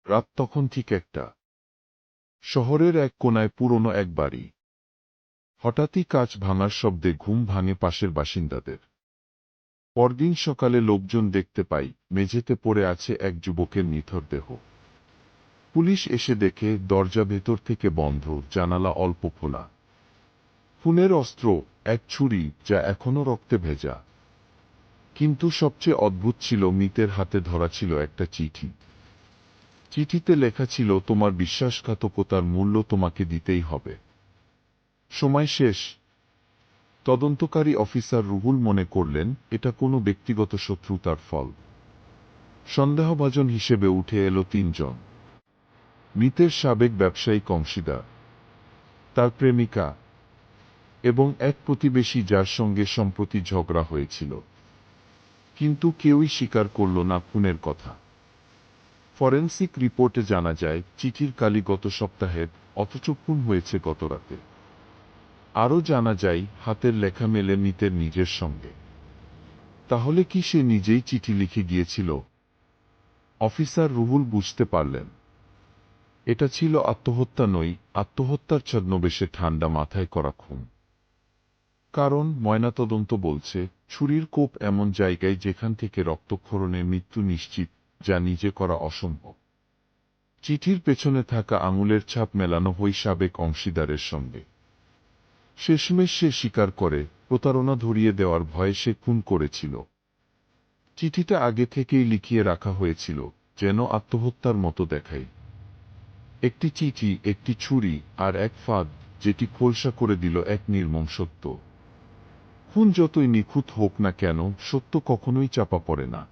রাত তখন ঠিক একটা। শহরের এক কোনায় পুরনো এক বাড়ি। হঠাৎই কাঁচ ভাঙার শব্দে ঘুম ভাঙে পাশের বাসিন্দাদের। পরদিন সকালে লোকজন দেখতে পায় মেঝেতে পড়ে আছে এক যুবকের নিথর দেহ। পুলিশ এসে দেখে দরজা ভেতর থেকে বন্ধ, জানালা অল্প খোলা। খুনের অস্ত্র এক ছুরি, যা এখনো রক্তে ভেজা। কিন্তু সবচেয়ে অদ্ভুত ছিল, মৃতের হাতে ধরা ছিল একটা চিঠি। চিঠিতে লেখা ছিল, তোমার বিশ্বাসঘাতকতার মূল্য তোমাকে দিতেই হবে। সময় শেষ। তদন্তকারী অফিসার রুহুল মনে করলেন এটা কোনো ব্যক্তিগত শত্রুতার ফল। সন্দেহভাজন হিসেবে উঠে এলো তিনজন। মৃতের সাবেক ব্যবসায়িক অংশীদার, তার প্রেমিকা এবং এক প্রতিবেশী যার সঙ্গে সম্প্রতি ঝগড়া হয়েছিল। কিন্তু কেউই স্বীকার করল না খুনের কথা। ফরেনসিক রিপোর্টে জানা যায় চিঠির কালি গত সপ্তাহের, অথচ খুন হয়েছে গতরাতে। আরও জানা যায় হাতের লেখা মেলে মৃতের নিজের সঙ্গে। তাহলে কি সে নিজেই চিঠি লিখে গিয়েছিল? অফিসার রুহুল বুঝতে পারলেন এটা ছিল আত্মহত্যা নয়, আত্মহত্যার ছদ্মবেশে ঠান্ডা মাথায় করা খুন। কারণ ময়নাতদন্ত বলছে ছুরির কোপ এমন জায়গায় যেখান থেকে রক্তক্ষরণে মৃত্যু নিশ্চিত, যা নিজে করা অসম্ভব। চিঠির পেছনে থাকা আঙুলের ছাপ মেলানো হয় সাবেক অংশীদারের সঙ্গে। শেষমেশ সে স্বীকার করে প্রতারণা ধরিয়ে দেওয়ার ভয়ে সে খুন করেছিল। চিঠিটা আগে থেকেই লিখিয়ে রাখা হয়েছিল, যেন আত্মহত্যার মতো দেখায়। একটি চিঠি, একটি ছুরি, আর এক ফাঁদ, যেটি খোলসা করে দিল এক নির্মম সত্য। খুন যতই নিখুঁত হোক না কেন, সত্য কখনোই চাপা পড়ে না।